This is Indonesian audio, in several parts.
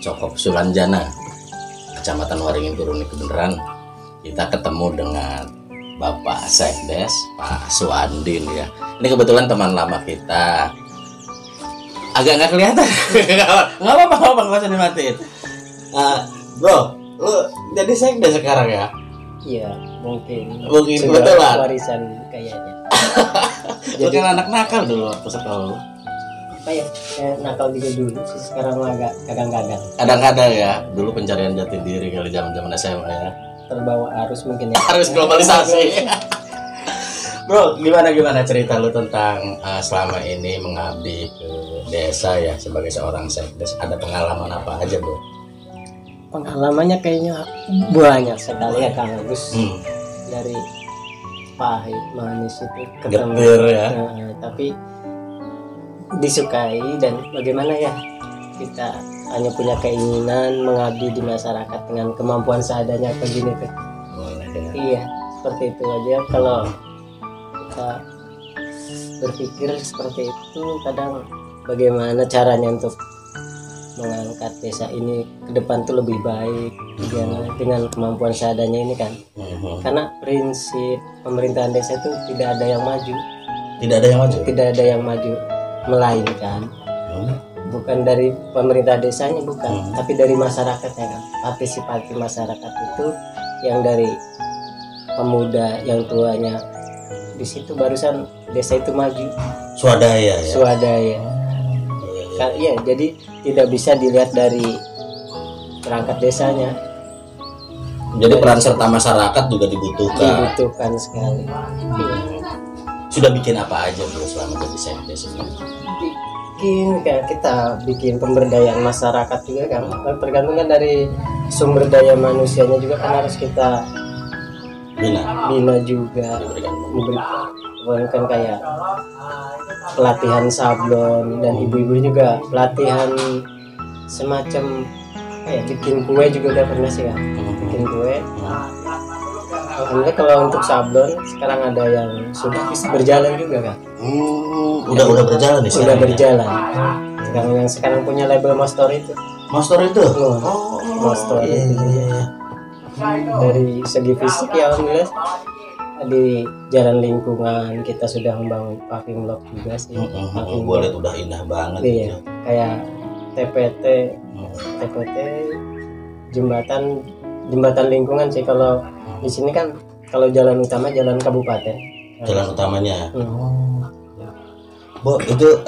Cokop Sulanjana, Kecamatan Waringin Turun Kebenaran. Kita ketemu dengan Bapak Sekdes, Pak Suandin ya. Ini kebetulan teman lama kita. Agak nggak kelihatan. Nggak apa-apa, nggak usah dimatiin. Bro, lu jadi Sekdes sekarang ya? Iya, mungkin kebetulan. Warisan kayaknya. Lu kan anak nakal dulu waktu sekolah. Apa ya? Nakal juga dulu sih, sekarang agak kadang-kadang. Kadang-kadang ya, dulu pencarian jati diri kali zaman-zaman SMA ya. Terbawa arus mungkin ya. Harus globalisasi. Bro, gimana cerita lu tentang selama ini mengabdi ke desa ya sebagai seorang sekdes? Ada pengalaman apa aja, Bro? Pengalamannya kayaknya banyak sekali ya Kang Agus. Dari pahit manis itu ketemu Getir ya. Tapi disukai, dan bagaimana ya, kita hanya punya keinginan mengabdi di masyarakat dengan kemampuan seadanya begini tuh. Boleh ya. Iya, seperti itu aja. Kalau kita berpikir seperti itu, kadang bagaimana caranya untuk mengangkat desa ini ke depan tuh lebih baik dengan kemampuan seadanya ini kan. Karena prinsip pemerintahan desa itu tidak ada yang maju. Tidak ada yang maju. Tidak ada yang maju, melainkan bukan dari pemerintah desanya, bukan, tapi dari masyarakatnya kan. Partisipasi masyarakat itu yang dari pemuda, yang tuanya, di situ barusan desa itu maju. Swadaya ya. Swadaya. Ya, jadi tidak bisa dilihat dari perangkat desanya. Jadi peran serta masyarakat juga dibutuhkan. Dibutuhkan sekali. Sudah bikin apa aja Bro selama jadi sekdes ini? Kayak kita bikin pemberdayaan masyarakat juga kan, tergantung kan dari sumber daya manusianya juga kan, harus kita bina juga, memberikan kayak pelatihan sablon, dan ibu-ibu juga pelatihan semacam kayak bikin kue juga udah pernah sih kan, bikin kue. Alhamdulillah kalau untuk sablon sekarang ada yang sudah berjalan juga kan. Udah berjalan nih. Sudah berjalan. Sekarang punya label Master itu. Master itu? Master itu. Iya. Dari segi fisik ya alhamdulillah di jalan lingkungan kita sudah membangun paving block juga sih. Gue lihat udah indah banget. Iya. Gitu. Kayak TPT jembatan lingkungan sih. Kalau di sini kan, kalau jalan utama jalan kabupaten. Jalan utamanya. Bo, itu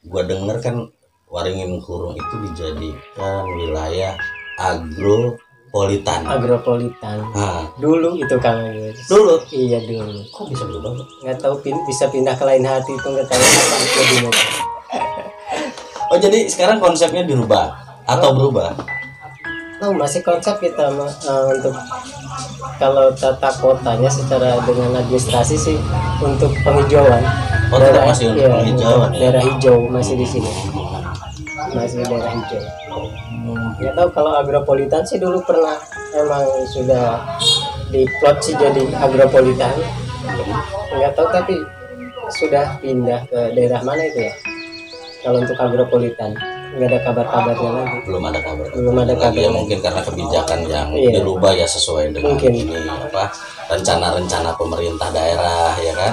gua denger kan Waringin Kurung itu dijadikan wilayah agropolitan. Dulu itu Kang Agus. Dulu? Iya dulu. Kok bisa berubah? Nggak tahu, bisa pindah ke lain hati itu, nggak tahu. Oh, jadi sekarang konsepnya dirubah atau berubah? Oh, masih konsep kita untuk kalau tata kotanya secara dengan administrasi sih untuk penghijauan. Masih untuk penghijauan ya? Daerah hijau masih di sini. Masih daerah hijau. Nggak tahu kalau agropolitan sih dulu pernah emang sudah diplot sih jadi agropolitan. Nggak tahu tapi sudah pindah ke daerah mana itu ya? Kalau untuk agropolitan nggak ada kabar-kabarnya lagi. Belum ada kabar lagi ya, mungkin karena kebijakan yang dirubah ya sesuai dengan ini rencana-rencana pemerintah daerah ya kan.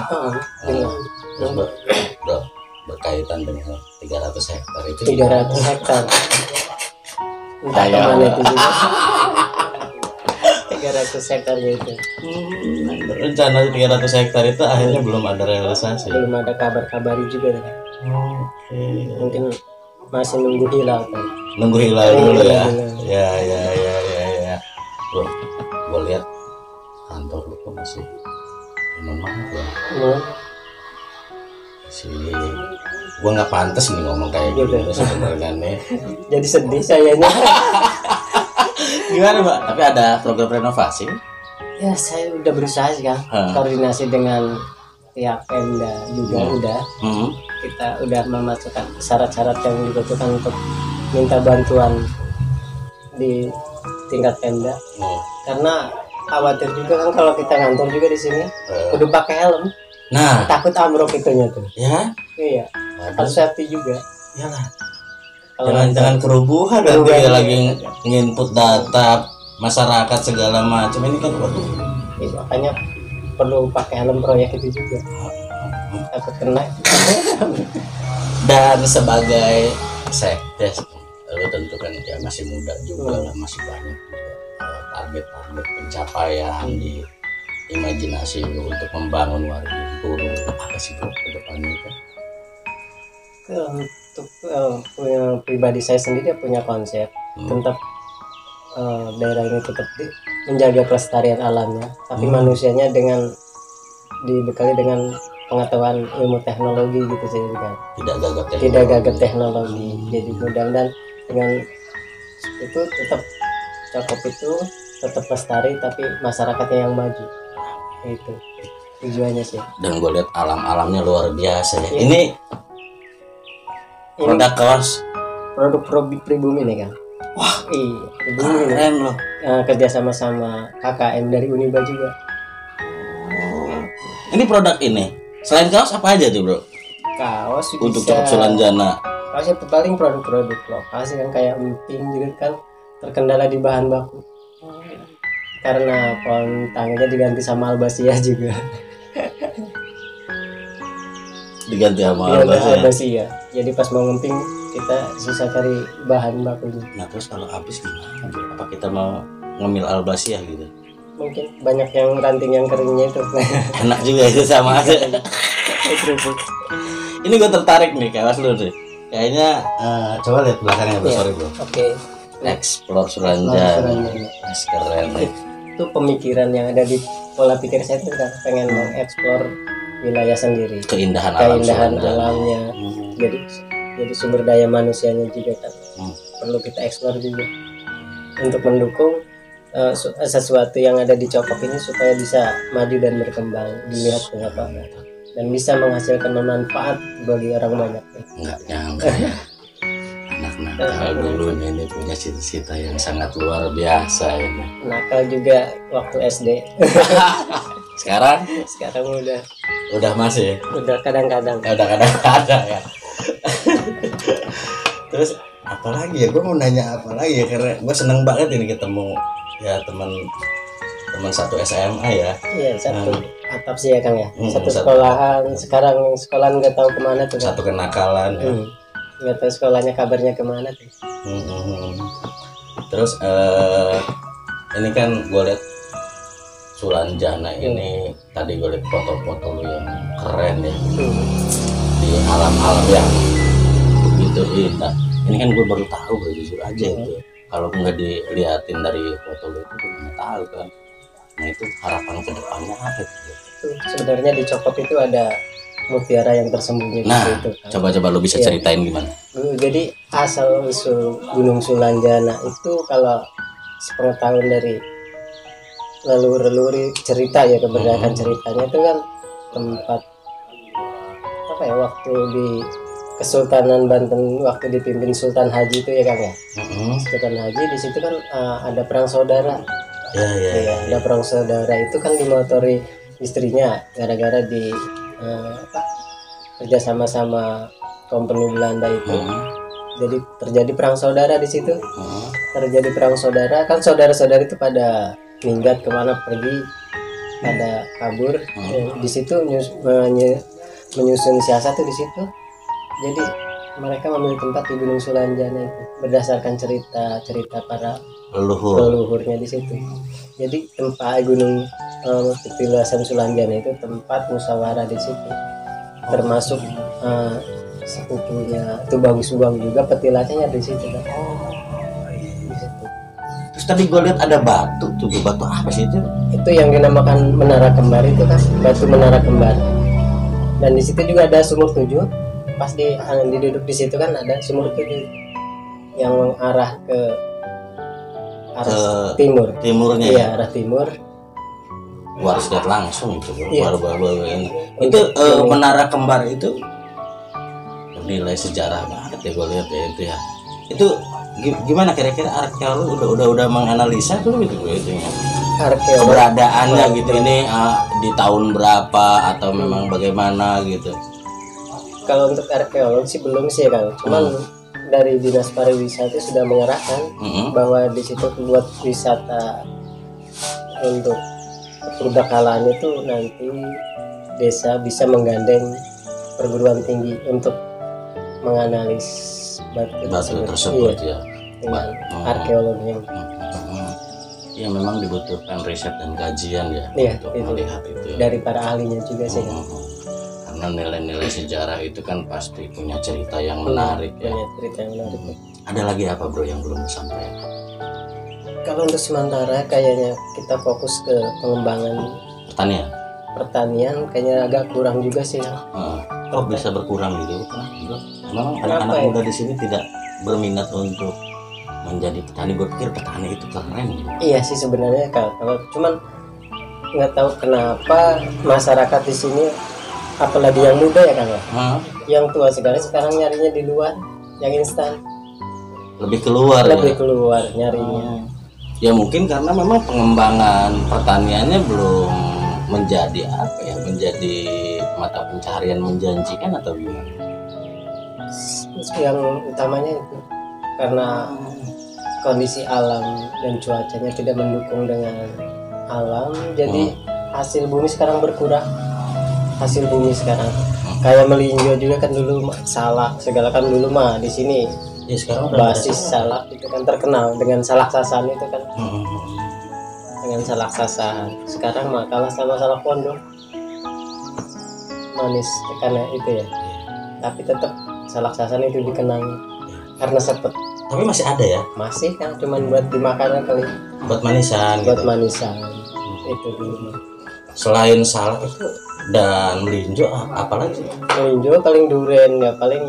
Bro, berkaitan dengan 300 hektar itu 300 hektar entah kemana itu juga. 300 hektar gitu. Rencana 300 hektar itu akhirnya belum ada realisasi. Belum ada kabar-kabar juga. Mungkin masih nunggu hilal kan. Nunggu hilal dulu ya. Ya. Bro, gue lihat kantor lu kok masih maaf ya. Gue nggak pantas nih ngomong kayak gitu sebenarnya nih. Jadi sedih sayanya. Gimana Mbak? Tapi ada program renovasi? Ya saya udah berusaha sih kan, koordinasi dengan pihak Pemda juga udah. Kita udah memasukkan syarat-syarat yang dibutuhkan untuk minta bantuan di tingkat Pemda. Karena khawatir juga kan kalau kita ngantor juga di sini, udah pakai helm. Nah, takut ambruk itunya tuh. Ya? Iya. Harus safety juga. Iyalah. Jangan kerubuhan nanti ya lagi nginput data masyarakat segala macam ini kan waduh. Makanya perlu pakai helm proyek itu juga. Takut kena. Dan sebagai sekdes lu tentu kan ya masih muda juga lah, masih banyak target-target pencapaian di imajinasi lu untuk membangun Waringin apa sih bro ke depannya itu? Untuk punya pribadi saya sendiri punya konsep tentang daerah ini tetap menjaga kelestarian alamnya, tapi manusianya dengan dibekali dengan pengetahuan ilmu teknologi gitu sih kan. Tidak gagap teknologi. Jadi mudah-mudahan dengan itu tetap cakep itu tetap lestari tapi masyarakatnya yang maju. Itu tujuannya sih. Dan gue lihat alam-alamnya luar biasa ya. Ini produk kaos produk pribumi nih kan. Wah, iya, keren loh. Kerja sama KKM dari Uniba juga. Ini produk ini selain kaos apa aja tuh bro? Kaos untuk Cokop Sulanjana. Kaosnya paling produk-produk lokal sih kan, kayak emping juga kan terkendala di bahan baku. Karena pohon tangga diganti sama albasia juga. Diganti sama albasia. Jadi pas mau ngemping kita susah cari bahan bakunya. Nah terus kalau habis gimana? Apa kita mau ngemil albasia gitu? Mungkin banyak yang ranting yang keringnya itu. Enak juga itu sama aja. Ini gue tertarik nih kawas lu sih. Kayaknya coba lihat belakangnya bro, sorry bro. Oke. Explore Sulanjana. Keren nih. Itu pemikiran yang ada di pola pikir saya tuh kan pengen mengeksplor wilayah sendiri. Keindahan alamnya. Jadi sumber daya manusianya juga kan perlu kita eksplor juga untuk mendukung sesuatu yang ada di Cokop ini supaya bisa maju dan berkembang dilihat kenapa dan bisa menghasilkan manfaat bagi orang banyak. Enggak nyangka ya. Anak nakal dulunya ini punya cita-cita yang sangat luar biasa ini. Nakal juga waktu SD. Sekarang udah masih. Udah kadang-kadang ya. Terus apalagi ya, gue mau nanya apa lagi ya, karena gue seneng banget ini ketemu ya teman satu SMA ya. Iya satu atap sih ya Kang ya. Satu sekolahan. Sekarang sekolahan nggak tahu kemana tuh. Satu kenakalan ya. Nggak tahu sekolahnya kabarnya kemana tuh. Terus ini kan gue lihat Sulanjana ini tadi gue lihat foto-foto lu yang keren ya. Di alam-alam yang begitu indah. Ini kan gue baru tahu, gue jujur aja itu. Kalau nggak diliatin dari foto lu itu gue nggak tahu kan. Nah itu harapan kedepannya apa itu? Sebenarnya di Cokop itu ada mutiara yang tersembunyi di situ. Kan? Coba lu bisa ceritain gimana? Jadi asal usul Gunung Sulanjana itu kalau sepengetahuan dari leluhur cerita ya, keberadaan ceritanya itu kan tempat apa ya, waktu di Kesultanan Banten waktu dipimpin Sultan Haji itu ya Kang ya. Sultan Haji di situ kan ada perang saudara. Ada perang saudara itu kan dimotori istrinya gara-gara di kerja sama company Belanda itu. Jadi terjadi perang saudara di situ. Terjadi perang saudara kan, saudara-saudara itu pada minggat kemana pergi, pada kabur. Di situ menyusun siasat tuh di situ. Jadi mereka memilih tempat di Gunung Sulanjana itu berdasarkan cerita para leluhurnya di situ. Jadi tempat Gunung Petilasan Sulanjana itu tempat musyawarah di situ. Termasuk sepupunya itu Bagus Uang juga petilasannya di situ kan. Di situ. Terus tadi gue lihat ada batu tuh, batu apa sih itu? Itu yang dinamakan Menara Kembar itu kan, batu Menara Kembar. Dan di situ juga ada sumur 7. Pas diduduk di situ kan ada sumur 7 yang mengarah ke arah timur. Timurnya. Iya, arah timur. Gua harus lihat langsung itu. Baru-baru ini. Itu Menara Kembar itu bernilai sejarah banget ya, gue lihat ya itu ya. Itu gimana kira-kira arkeolog udah menganalisa belum itu ya? Keberadaannya gitu ini di tahun berapa atau memang bagaimana gitu? Kalau untuk arkeolog sih belum sih ya Kang. Cuman dari Dinas Pariwisata sudah mengerahkan bahwa di situ buat wisata untuk Purbakalanya itu nanti desa bisa menggandeng perguruan tinggi untuk menganalisis batu tersebut ya dengan arkeologi yang ya memang dibutuhkan riset dan kajian ya untuk itu melihat itu ya. Dari para ahlinya juga sih karena nilai-nilai sejarah itu kan pasti punya cerita yang menarik ya. Punya cerita yang menarik. Ada lagi apa bro yang belum disampaikan? Kalau untuk sementara kayaknya kita fokus ke pengembangan pertanian kayaknya agak kurang juga sih ya. Kok bisa berkurang gitu bro? Memang anak-anak muda di sini tidak berminat untuk menjadi petani. Gue pikir petani itu keren gitu. Iya sih sebenarnya kalau cuman nggak tahu kenapa masyarakat di sini apalagi yang muda ya kan ya, yang tua sekarang nyarinya di luar yang instan, lebih keluar nyarinya. Ya mungkin karena memang pengembangan pertaniannya belum menjadi menjadi mata pencaharian menjanjikan atau gimana? Yang utamanya itu karena kondisi alam dan cuacanya tidak mendukung dengan alam, jadi hasil bumi sekarang berkurang. Kayak melinjo juga kan dulu salak segala kan dulu mah di sini ya sekarang basis salak itu kan terkenal dengan salak sasan itu kan. Dengan salak sasan sekarang mah kalah sama salak pondok, manis karena itu ya, tapi tetap salak sasan itu dikenang karena sepet. Tapi masih ada ya? Masih kan, cuman buat dimakan kali. Buat manisan. Itu dulu. Selain salak itu dan melinjo apalagi sih? Melinjo paling duren ya, paling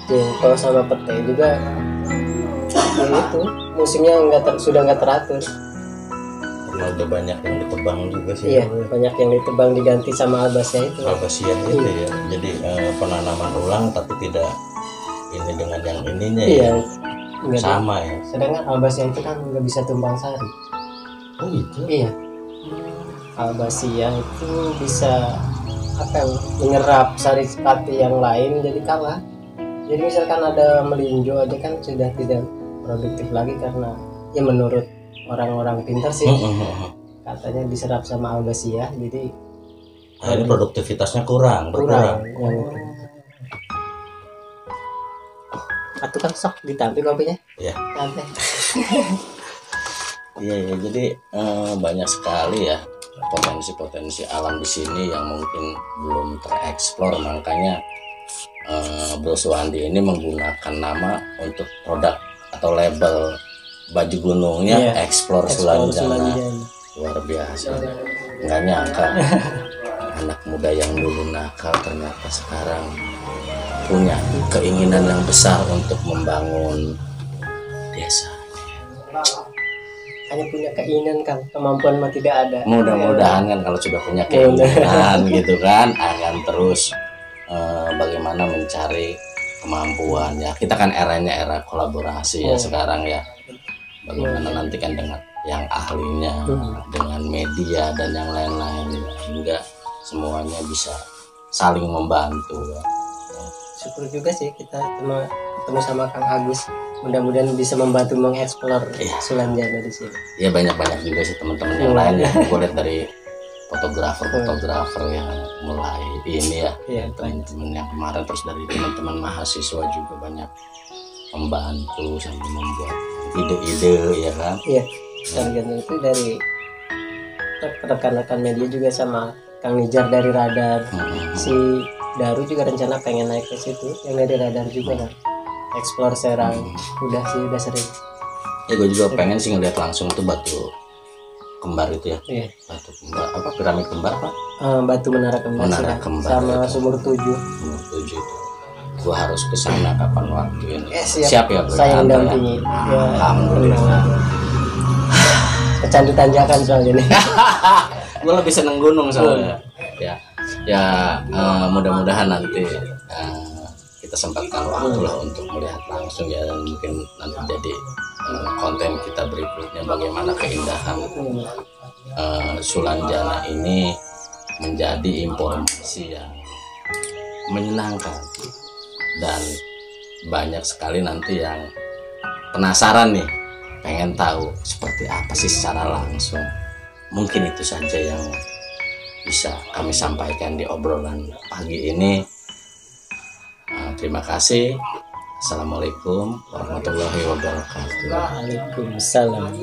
jengkol sama pete juga. Itu musimnya sudah nggak teratur. Karena udah banyak yang ditebang juga sih. Iya, banyak yang ditebang diganti sama albasia itu. Itu ya. Jadi penanaman ulang tapi tidak ini dengan yang ininya ya. Sama ya. Sedangkan albasia itu kan nggak bisa tumbang sari. Oh gitu. Iya. Albasia itu bisa menyerap sari pati yang lain jadi kalah. Jadi misalkan ada melinjo aja kan sudah tidak produktif lagi karena ya menurut orang-orang pintar sih katanya diserap sama albasia jadi ini produktivitasnya kurang. Atau kan sok ditampil kopinya ya. Santai. Iya jadi banyak sekali ya potensi-potensi alam di sini yang mungkin belum tereksplor, makanya Bro Suwandi ini menggunakan nama untuk produk atau label baju gunungnya Explore Sulanjana. Luar biasa, nggak nyangka anak muda yang dulu nakal ternyata sekarang punya keinginan yang besar untuk membangun desa. Hanya punya keinginan kan, kemampuan mah tidak ada. Mudah-mudahan kan kalau sudah punya keinginan gitu kan akan terus bagaimana mencari kemampuan ya. Kita kan eranya era kolaborasi ya sekarang ya. Bagaimana nanti kan dengan yang ahlinya, dengan media dan yang lain-lain hingga semuanya bisa saling membantu ya. Syukur juga sih kita ketemu sama Kang Agus. Mudah-mudahan bisa membantu mengeksplor Sulanjana di sini. Ya banyak juga sih teman-teman yang lain ya. Gue lihat dari fotografer yang mulai ini ya, teman-teman yang kemarin, terus dari teman-teman mahasiswa juga banyak membantu sambil membuat ide-ide ya kan. Iya. Sarjana itu dari rekan-rekan media juga sama Kang Nijar dari Radar. Si Daru juga rencana pengen naik ke situ yang dari Radar juga kan. Explore Serang udah sering. Ya gue juga pengen sih ngeliat langsung tuh batu kembar itu ya. Iya. Batu kembar apa, piramid kembar apa? Batu menara kembar sama itu. Sumur 7 itu. Gue harus ke sana kapan waktu ini. Siap ya bro. Saya mendampingi. Ya, alhamdulillah. Kecandu tanjakan soalnya nih. Gue lebih seneng gunung soalnya. Ya mudah-mudahan nanti kita sempatkan waktu lah untuk melihat langsung ya, dan mungkin nanti jadi konten kita berikutnya bagaimana keindahan Sulanjana ini menjadi informasi yang menyenangkan dan banyak sekali nanti yang penasaran nih, pengen tahu seperti apa sih secara langsung. Mungkin itu saja yang bisa kami sampaikan di obrolan pagi ini. Terima kasih. Assalamualaikum warahmatullahi wabarakatuh. Waalaikumsalam.